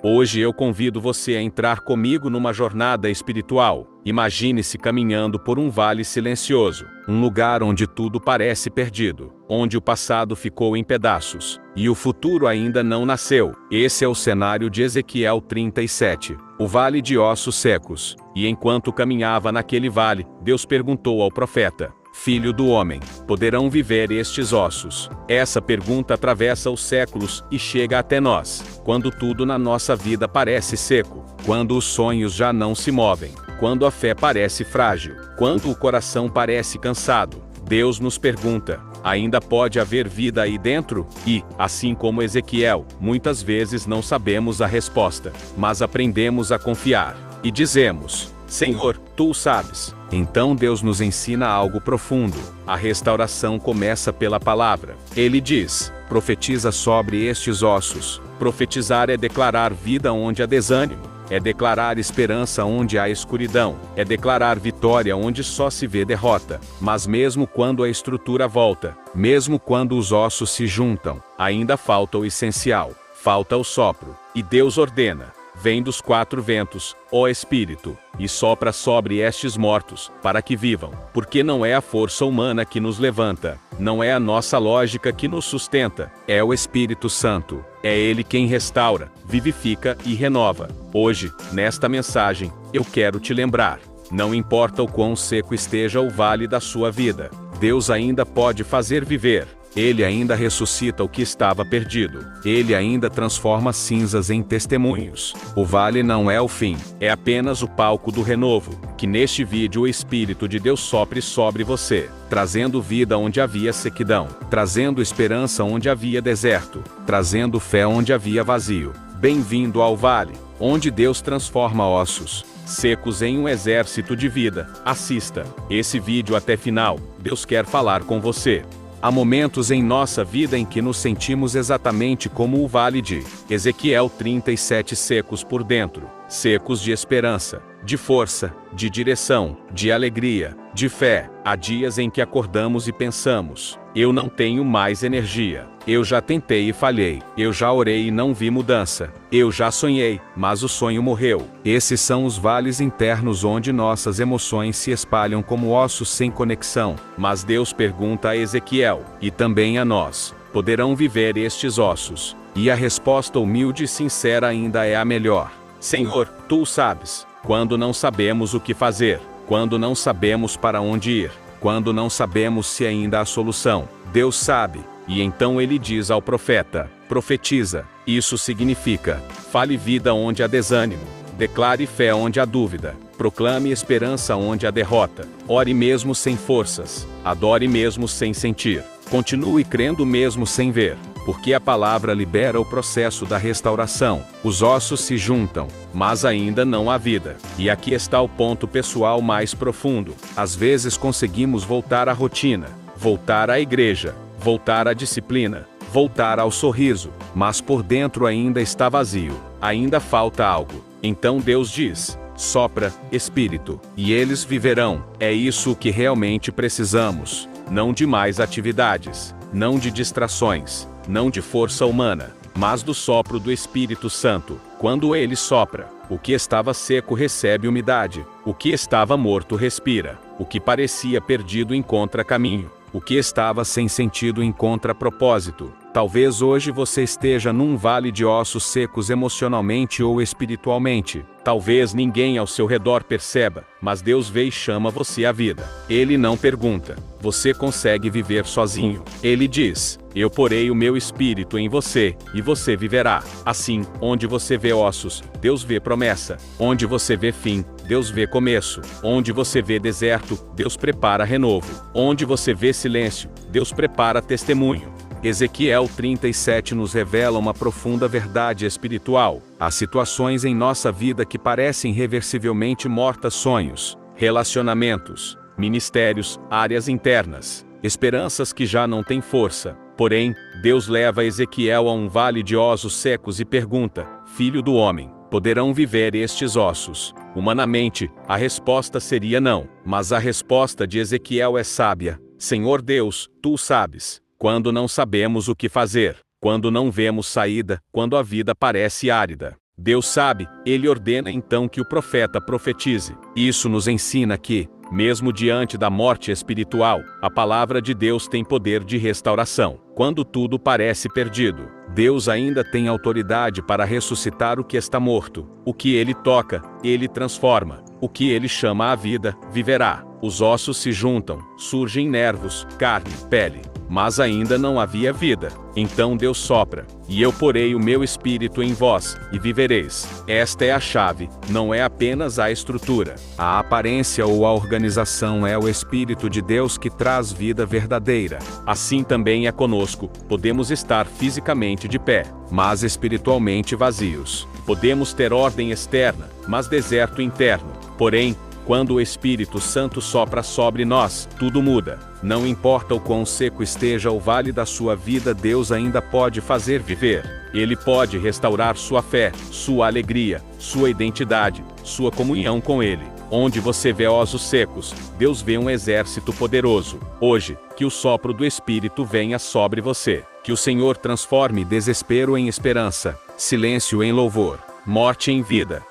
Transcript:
Hoje eu convido você a entrar comigo numa jornada espiritual. Imagine-se caminhando por um vale silencioso, um lugar onde tudo parece perdido, onde o passado ficou em pedaços, e o futuro ainda não nasceu. Esse é o cenário de Ezequiel 37, o vale de ossos secos. E enquanto caminhava naquele vale, Deus perguntou ao profeta: Filho do homem, poderão viver estes ossos? Essa pergunta atravessa os séculos e chega até nós, quando tudo na nossa vida parece seco, quando os sonhos já não se movem, quando a fé parece frágil, quando o coração parece cansado. Deus nos pergunta: ainda pode haver vida aí dentro? E, assim como Ezequiel, muitas vezes não sabemos a resposta, mas aprendemos a confiar, e dizemos: Senhor, Tu o sabes. Então Deus nos ensina algo profundo. A restauração começa pela palavra. Ele diz: profetiza sobre estes ossos. Profetizar é declarar vida onde há desânimo. É declarar esperança onde há escuridão. É declarar vitória onde só se vê derrota. Mas mesmo quando a estrutura volta, mesmo quando os ossos se juntam, ainda falta o essencial. Falta o sopro. E Deus ordena: vem dos quatro ventos, ó Espírito, e sopra sobre estes mortos, para que vivam. Porque não é a força humana que nos levanta, não é a nossa lógica que nos sustenta, é o Espírito Santo. É Ele quem restaura, vivifica e renova. Hoje, nesta mensagem, eu quero te lembrar: não importa o quão seco esteja o vale da sua vida, Deus ainda pode fazer viver. Ele ainda ressuscita o que estava perdido. Ele ainda transforma cinzas em testemunhos. O vale não é o fim, é apenas o palco do renovo. Que neste vídeo o Espírito de Deus sopre sobre você, trazendo vida onde havia sequidão, trazendo esperança onde havia deserto, trazendo fé onde havia vazio. Bem-vindo ao vale, onde Deus transforma ossos secos em um exército de vida. Assista esse vídeo até final. Deus quer falar com você. Há momentos em nossa vida em que nos sentimos exatamente como o vale de Ezequiel 37, secos por dentro, secos de esperança, de força, de direção, de alegria, de fé. Há dias em que acordamos e pensamos: eu não tenho mais energia. Eu já tentei e falhei. Eu já orei e não vi mudança. Eu já sonhei, mas o sonho morreu. Esses são os vales internos onde nossas emoções se espalham como ossos sem conexão. Mas Deus pergunta a Ezequiel, e também a nós: poderão viver estes ossos? E a resposta humilde e sincera ainda é a melhor: Senhor, Tu o sabes. Quando não sabemos o que fazer, quando não sabemos para onde ir, quando não sabemos se ainda há solução, Deus sabe. E então Ele diz ao profeta: profetiza. Isso significa: fale vida onde há desânimo, declare fé onde há dúvida, proclame esperança onde há derrota, ore mesmo sem forças, adore mesmo sem sentir, continue crendo mesmo sem ver. Porque a palavra libera o processo da restauração. Os ossos se juntam, mas ainda não há vida. E aqui está o ponto pessoal mais profundo. Às vezes conseguimos voltar à rotina, voltar à igreja, voltar à disciplina, voltar ao sorriso, mas por dentro ainda está vazio, ainda falta algo. Então Deus diz: sopra, Espírito, e eles viverão. É isso que realmente precisamos. Não de mais atividades, não de distrações, não de força humana, mas do sopro do Espírito Santo. Quando ele sopra, o que estava seco recebe umidade, o que estava morto respira, o que parecia perdido encontra caminho, o que estava sem sentido encontra propósito. Talvez hoje você esteja num vale de ossos secos emocionalmente ou espiritualmente. Talvez ninguém ao seu redor perceba, mas Deus vê e chama você à vida. Ele não pergunta: você consegue viver sozinho? Ele diz: eu porei o meu espírito em você, e você viverá. Assim, onde você vê ossos, Deus vê promessa. Onde você vê fim, Deus vê começo. Onde você vê deserto, Deus prepara renovo. Onde você vê silêncio, Deus prepara testemunho. Ezequiel 37 nos revela uma profunda verdade espiritual. Há situações em nossa vida que parecem irreversivelmente mortas: sonhos, relacionamentos, ministérios, áreas internas, esperanças que já não têm força. Porém, Deus leva Ezequiel a um vale de ossos secos e pergunta: filho do homem, poderão viver estes ossos? Humanamente, a resposta seria não, mas a resposta de Ezequiel é sábia: Senhor Deus, Tu o sabes. Quando não sabemos o que fazer, quando não vemos saída, quando a vida parece árida, Deus sabe, ele ordena então que o profeta profetize. Isso nos ensina que, mesmo diante da morte espiritual, a palavra de Deus tem poder de restauração. Quando tudo parece perdido, Deus ainda tem autoridade para ressuscitar o que está morto. O que ele toca, ele transforma. O que ele chama à vida, viverá. Os ossos se juntam, surgem nervos, carne, pele. Mas ainda não havia vida. Então Deus sopra, e eu porei o meu espírito em vós, e vivereis. Esta é a chave, não é apenas a estrutura. A aparência ou a organização é o Espírito de Deus que traz vida verdadeira. Assim também é conosco, podemos estar fisicamente de pé, mas espiritualmente vazios. Podemos ter ordem externa, mas deserto interno. Porém, quando o Espírito Santo sopra sobre nós, tudo muda. Não importa o quão seco esteja o vale da sua vida, Deus ainda pode fazer viver. Ele pode restaurar sua fé, sua alegria, sua identidade, sua comunhão com Ele. Onde você vê ossos secos, Deus vê um exército poderoso. Hoje, que o sopro do Espírito venha sobre você. Que o Senhor transforme desespero em esperança, silêncio em louvor, morte em vida,